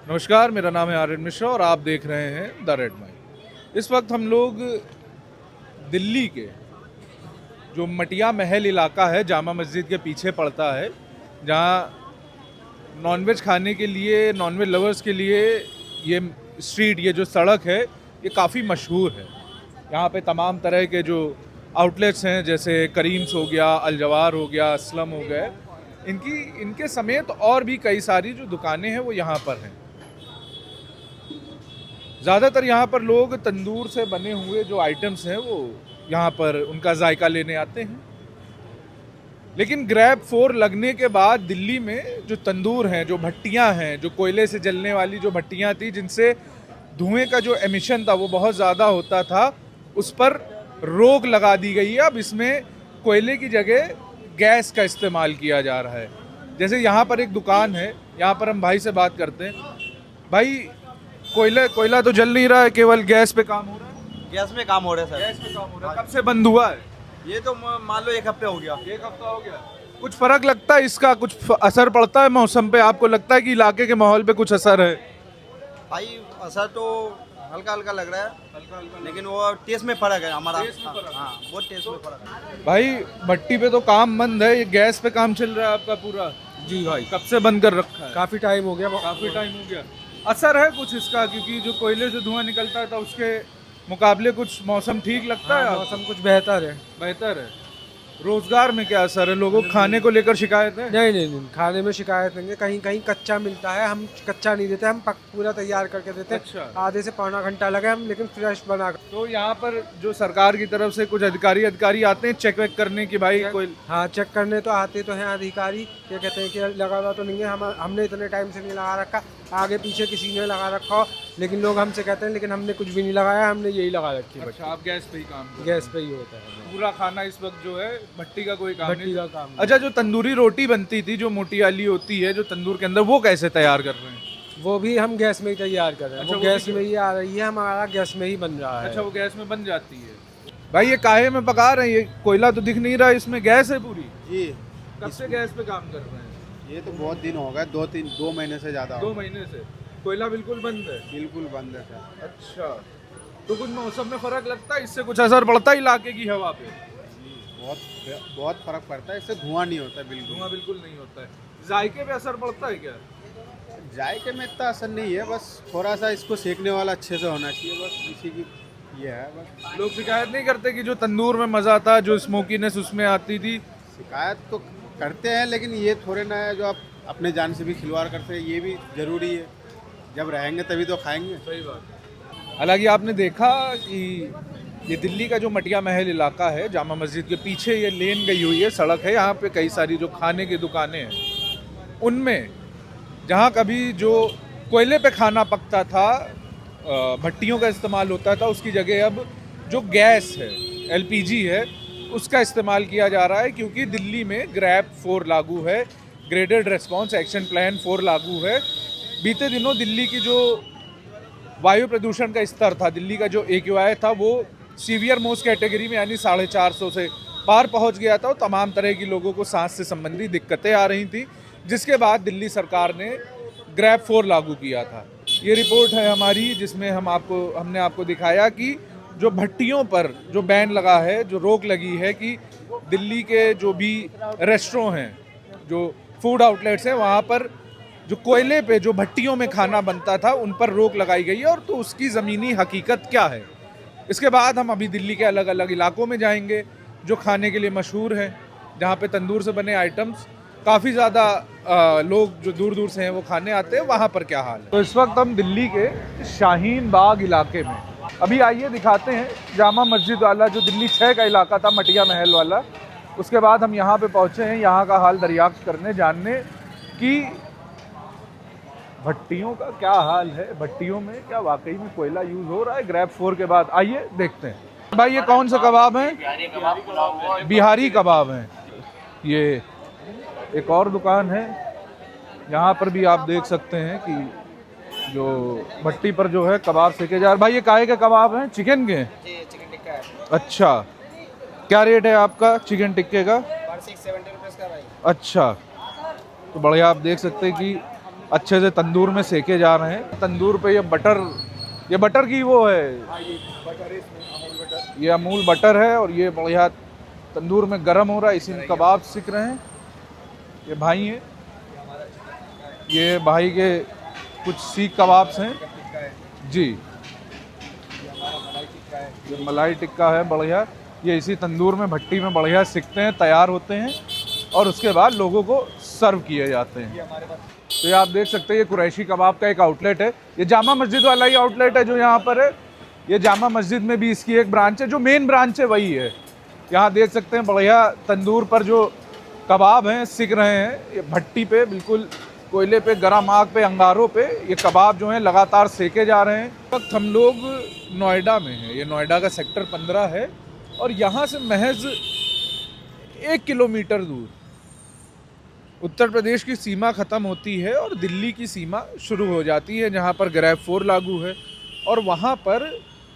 नमस्कार, मेरा नाम है आर्यन मिश्रा और आप देख रहे हैं द रेड माइल। इस वक्त हम लोग दिल्ली के जो मटिया महल इलाका है, जामा मस्जिद के पीछे पड़ता है, जहाँ नॉनवेज खाने के लिए, नॉनवेज लवर्स के लिए ये स्ट्रीट, ये जो सड़क है, ये काफ़ी मशहूर है। यहाँ पे तमाम तरह के जो आउटलेट्स हैं, जैसे करीम्स हो गया, अल जवार हो गया, असलम हो गए, इनके समेत और भी कई सारी जो दुकानें हैं वो यहाँ पर हैं। ज़्यादातर यहाँ पर लोग तंदूर से बने हुए जो आइटम्स हैं वो यहाँ पर उनका जायका लेने आते हैं। लेकिन ग्रैब 4 लगने के बाद दिल्ली में जो तंदूर हैं, जो भट्टियाँ हैं, जो कोयले से जलने वाली जो भट्टियाँ थी, जिनसे धुएं का जो एमिशन था वो बहुत ज़्यादा होता था, उस पर रोक लगा दी गई है। अब इसमें कोयले की जगह गैस का इस्तेमाल किया जा रहा है। जैसे यहाँ पर एक दुकान है, यहाँ पर हम भाई से बात करते हैं। भाई, कोयला तो जल नहीं रहा है, केवल गैस पे काम हो रहा है? गैस में काम हो रहा है सर। गैस पे काम हो रहा है। कब से बंद हुआ है? ये तो मान लो 1 हफ्ते हो गया। 1 हफ्ता हो गया। कुछ फर्क लगता है इसका? कुछ असर पड़ता है मौसम पे? आपको लगता है कि इलाके के माहौल पे कुछ असर है? भाई असर तो हल्का हल्का लग रहा है, हल्का, लेकिन वो टेस्ट में फर्क है हमारा। हाँ, वो टेस्ट में फर्क है। भाई, भट्टी पे तो काम बंद है, ये गैस पे काम चल रहा है आपका पूरा? जी भाई, कब से बंद कर रखा है? काफ़ी टाइम हो गया। काफी टाइम हो गया। असर है कुछ इसका? क्योंकि जो कोयले से धुआं निकलता था उसके मुकाबले कुछ मौसम ठीक लगता है? मौसम कुछ बेहतर है। बेहतर है। रोजगार में क्या असर है? लोगों को खाने को लेकर शिकायत है? नहीं, खाने में शिकायत नहीं है। कहीं कहीं कच्चा मिलता है, हम कच्चा नहीं देते, हम पूरा तैयार करके देते हैं। अच्छा। आधे से पौना घंटा लगे हम, लेकिन फ्रेश बना कर। तो यहाँ पर जो सरकार की तरफ से कुछ अधिकारी आते हैं चेक वेक करने की, भाई कोई? हाँ, चेक करने तो आते तो हैं अधिकारी। क्या कहते हैं कि लगा हुआ तो नहीं है, हमने इतने टाइम से नहीं लगा रखा, आगे पीछे किसी ने लगा रखा हो, लेकिन लोग हमसे कहते हैं लेकिन हमने कुछ भी नहीं लगाया, हमने यही लगा रखी है। अच्छा, आप गैस पे ही काम करते हैं? गैस पे ही होता है पूरा खाना इस वक्त जो है भट्टी का कोई काम भट्टी नहीं? का काम। अच्छा, जो तंदूरी रोटी बनती थी, जो मोटी वाली होती है जो तंदूर के अंदर, वो कैसे तैयार कर रहे हैं? वो भी हम गैस में ही तैयार कर रहे हैं। अच्छा, वो वो गैस भी में ही आ रही है, हमारा गैस में ही बन रहा है। अच्छा, वो गैस में बन जाती है। भाई, ये काहे में पका रहे हैं? ये कोयला तो दिख नहीं रहा, इसमें गैस है पूरी? जी, कब से गैस पे काम कर रहे हैं? ये तो बहुत दिन हो गए, 2 महीने से ज़्यादा। 2 महीने से कोयला बिल्कुल बंद है? बिल्कुल बंद है सर। अच्छा, तो कुछ मौसम में फर्क लगता है? इससे कुछ असर पड़ता है इलाके की हवा पे? बहुत बहुत फर्क पड़ता है, इससे धुआं नहीं होता है बिल्कुल। धुआं बिल्कुल नहीं होता है। जायके पे असर पड़ता है क्या? जायके में इतना असर नहीं है, बस थोड़ा सा इसको सेकने वाला अच्छे से होना चाहिए, बस इसी की ये है। बस लोग शिकायत नहीं करते कि जो तंदूर में मज़ा था, जो स्मोकीनेस उसमें आती थी? शिकायत तो करते हैं, लेकिन ये थोड़े ना है जो आप अपने जान से भी खिलवाड़ करते हैं, ये भी ज़रूरी है। जब रहेंगे तभी तो खाएंगे। सही बात। हालांकि आपने देखा कि ये दिल्ली का जो मटिया महल इलाका है, जामा मस्जिद के पीछे ये लेन गई हुई है, सड़क है, यहाँ पे कई सारी जो खाने की दुकानें हैं, उनमें जहाँ कभी जो कोयले पे खाना पकता था, भट्टियों का इस्तेमाल होता था, उसकी जगह अब जो गैस है, एलपीजी है, उसका इस्तेमाल किया जा रहा है। क्योंकि दिल्ली में ग्रैब 4 लागू है, ग्रेडेड रेस्पॉन्स एक्शन प्लान 4 लागू है। बीते दिनों दिल्ली की जो वायु प्रदूषण का स्तर था, दिल्ली का जो AQI था, वो सीवियर मोस्ट कैटेगरी में यानी 450 से पार पहुंच गया था। और तमाम तरह की लोगों को सांस से संबंधी दिक्कतें आ रही थी, जिसके बाद दिल्ली सरकार ने ग्रैब 4 लागू किया था। ये रिपोर्ट है हमारी, जिसमें हमने आपको दिखाया कि जो भट्टियों पर जो बैन लगा है, जो रोक लगी है, कि दिल्ली के जो भी रेस्टोरेंट हैं, जो फूड आउटलेट्स हैं, वहाँ पर जो कोयले पे जो भट्टियों में खाना बनता था, उन पर रोक लगाई गई है। और तो उसकी ज़मीनी हकीकत क्या है, इसके बाद हम अभी दिल्ली के अलग अलग इलाकों में जाएंगे जो खाने के लिए मशहूर हैं, जहाँ पे तंदूर से बने आइटम्स काफ़ी ज़्यादा लोग जो दूर दूर से हैं वो खाने आते हैं, वहाँ पर क्या हाल है। तो इस वक्त हम दिल्ली के शाहीन बाग इलाके में, अभी आइए दिखाते हैं जामा मस्जिद वाला जो दिल्ली 6 का इलाका था, मटिया महल वाला। उसके बाद हम यहाँ पे पहुँचे हैं, यहाँ का हाल दरियाफ्त करने, जानने कि भट्टियों का क्या हाल है, भट्टियों में क्या वाकई में कोयला यूज़ हो रहा है ग्रैब 4 के बाद। आइए देखते हैं। भाई, ये कौन सा कबाब है? बिहारी कबाब हैं। ये एक और दुकान है, यहाँ पर भी आप देख सकते हैं कि जो भट्टी पर जो है कबाब सेके जा रहे। भाई, ये काहे के कबाब हैं? चिकन के? चिकन टिक्का है। अच्छा, क्या रेट है आपका चिकन टिक्के का? 70 रुपीज़ का भाई। अच्छा, तो बढ़िया। आप देख सकते हैं कि अच्छे से तंदूर में सेके जा रहे हैं। तंदूर पे ये बटर की वो है, ये अमूल बटर है और ये बढ़िया तंदूर में गर्म हो रहा है, इसी में कबाब सिक रहे हैं। ये भाई हैं, ये भाई के कुछ सीख कबाब्स हैं जी। ये मलाई टिक्का है बढ़िया, ये इसी तंदूर में भट्टी में बढ़िया सिकते हैं, तैयार होते हैं और उसके बाद लोगों को सर्व किए जाते हैं। तो ये आप देख सकते हैं, ये कुरैशी कबाब का एक आउटलेट है। ये जामा मस्जिद वाला ही आउटलेट है जो यहाँ पर है। ये जामा मस्जिद में भी इसकी एक ब्रांच है, जो मेन ब्रांच है वही है। यहाँ देख सकते हैं बढ़िया तंदूर पर जो कबाब हैं सिक रहे हैं, ये भट्टी पे बिल्कुल कोयले पे, गरम आग पे, अंगारों पे ये कबाब जो हैं लगातार सेके जा रहे हैं। इस वक्त हम लोग नोएडा में हैं। ये नोएडा का सेक्टर 15 है और यहाँ से महज 1 किलोमीटर दूर उत्तर प्रदेश की सीमा ख़त्म होती है और दिल्ली की सीमा शुरू हो जाती है, जहाँ पर ग्रैब 4 लागू है। और वहाँ पर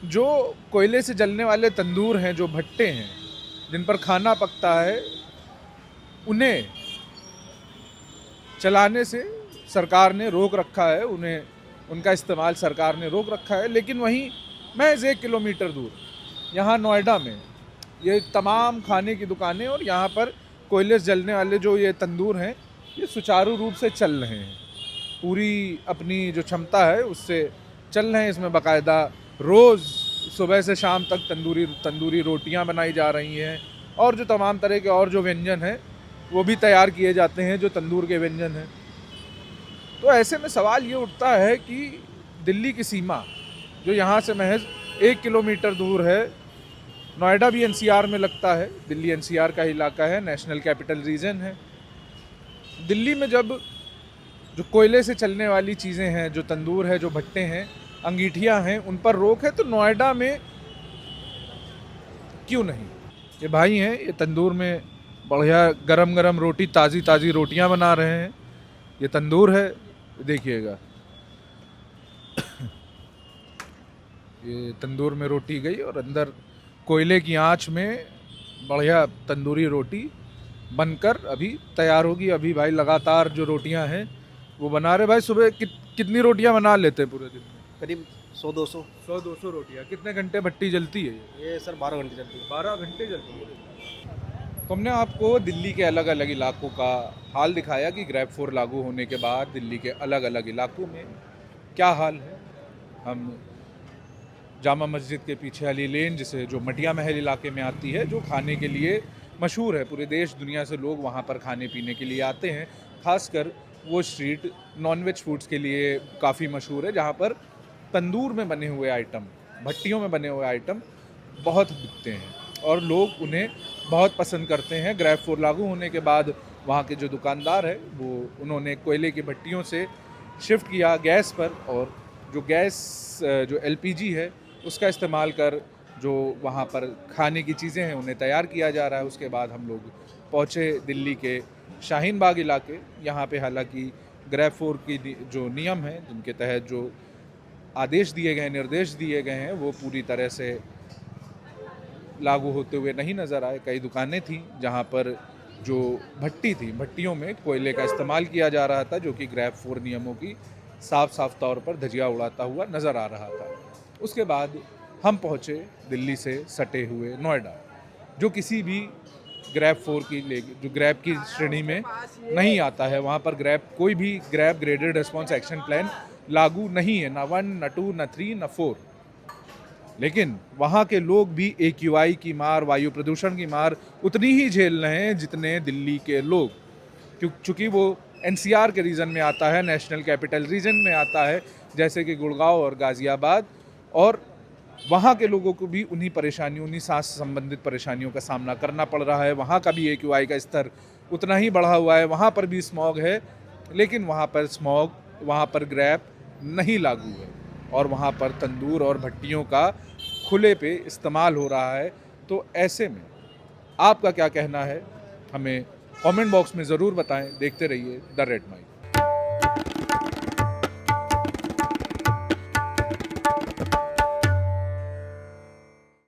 जो कोयले से जलने वाले तंदूर हैं, जो भट्टे हैं जिन पर खाना पकता है, उन्हें चलाने से सरकार ने रोक रखा है, उनका इस्तेमाल सरकार ने रोक रखा है। लेकिन वहीं महज 1 किलोमीटर दूर यहाँ नोएडा में ये तमाम खाने की दुकानें और यहाँ पर कोयले से जलने वाले जो ये तंदूर हैं, ये सुचारू रूप से चल रहे हैं, पूरी अपनी जो क्षमता है उससे चल रहे हैं। इसमें बाकायदा रोज़ सुबह से शाम तक तंदूरी रोटियां बनाई जा रही हैं और जो तमाम तरह के और जो व्यंजन हैं वो भी तैयार किए जाते हैं, जो तंदूर के व्यंजन हैं। तो ऐसे में सवाल ये उठता है कि दिल्ली की सीमा जो यहाँ से महज 1 किलोमीटर दूर है, नोएडा भी एनसीआर में लगता है, दिल्ली एनसीआर का इलाका है, नेशनल कैपिटल रीजन है। दिल्ली में जब जो कोयले से चलने वाली चीज़ें हैं, जो तंदूर है, जो भट्टे हैं, अंगीठियाँ हैं, उन पर रोक है, तो नोएडा में क्यों नहीं? ये भाई हैं, ये तंदूर में बढ़िया गरम गरम रोटी, ताज़ी रोटियां बना रहे हैं। ये तंदूर है, देखिएगा ये तंदूर में रोटी गई और अंदर कोयले की आंच में बढ़िया तंदूरी रोटी बनकर अभी तैयार होगी। अभी भाई लगातार जो रोटियां हैं वो बना रहे। भाई सुबह कितनी रोटियां बना लेते हैं पूरे दिन में? करीब 100-200 रोटियां। कितने घंटे भट्टी जलती है ये सर 12 घंटे चलती है। 12 घंटे जलती है। तो हमने आपको दिल्ली के अलग अलग इलाकों का हाल दिखाया कि ग्रैब 4 लागू होने के बाद दिल्ली के अलग अलग इलाकों में क्या हाल है। हम जामा मस्जिद के पीछे वाली लेन, जिसे जो मटिया महल इलाके में आती है, जो खाने के लिए मशहूर है, पूरे देश दुनिया से लोग वहाँ पर खाने पीने के लिए आते हैं। खासकर वो स्ट्रीट नॉनवेज फूड्स के लिए काफ़ी मशहूर है, जहाँ पर तंदूर में बने हुए आइटम, भट्टियों में बने हुए आइटम बहुत बिकते हैं और लोग उन्हें बहुत पसंद करते हैं। ग्रैब 4 लागू होने के बाद वहाँ के जो दुकानदार है वो उन्होंने कोयले की भट्टियों से शिफ्ट किया गैस पर, और जो गैस जो LPG है उसका इस्तेमाल कर जो वहाँ पर खाने की चीज़ें हैं उन्हें तैयार किया जा रहा है। उसके बाद हम लोग पहुँचे दिल्ली के शाहीन बाग इलाके। यहाँ पे हालांकि ग्रैब 4 की जो नियम हैं, जिनके तहत जो आदेश दिए गए, निर्देश दिए गए हैं, वो पूरी तरह से लागू होते हुए नहीं नज़र आए। कई दुकानें थीं जहाँ पर जो भट्टी थी, भट्टियों में कोयले का इस्तेमाल किया जा रहा था, जो कि ग्रैब 4 नियमों की साफ तौर पर धजिया उड़ाता हुआ नज़र आ रहा था। उसके बाद हम पहुँचे दिल्ली से सटे हुए नोएडा, जो किसी भी ग्रैब 4 की जो ग्रैब की श्रेणी में नहीं आता है। वहाँ पर कोई भी grab graded response action plan लागू नहीं है, ना 1, ना 2, ना 3, ना 4। लेकिन वहाँ के लोग भी AQI की मार, वायु प्रदूषण की मार उतनी ही झेल रहे हैं जितने दिल्ली के लोग, क्योंकि वो NCR के रीजन में आता है, नेशनल कैपिटल रीजन में आता है, जैसे कि गुड़गांव और गाज़ियाबाद। और वहाँ के लोगों को भी उन्हीं परेशानियों, उन्हीं सांस संबंधित परेशानियों का सामना करना पड़ रहा है। वहाँ का भी AQI का स्तर उतना ही बढ़ा हुआ है, वहाँ पर भी स्मॉग है, लेकिन वहाँ पर ग्रैब नहीं लागू है और वहाँ पर तंदूर और भट्टियों का खुले पे इस्तेमाल हो रहा है। तो ऐसे में आपका क्या कहना है, हमें कमेंट बॉक्स में ज़रूर बताएं। देखते रहिए द रेड माइक।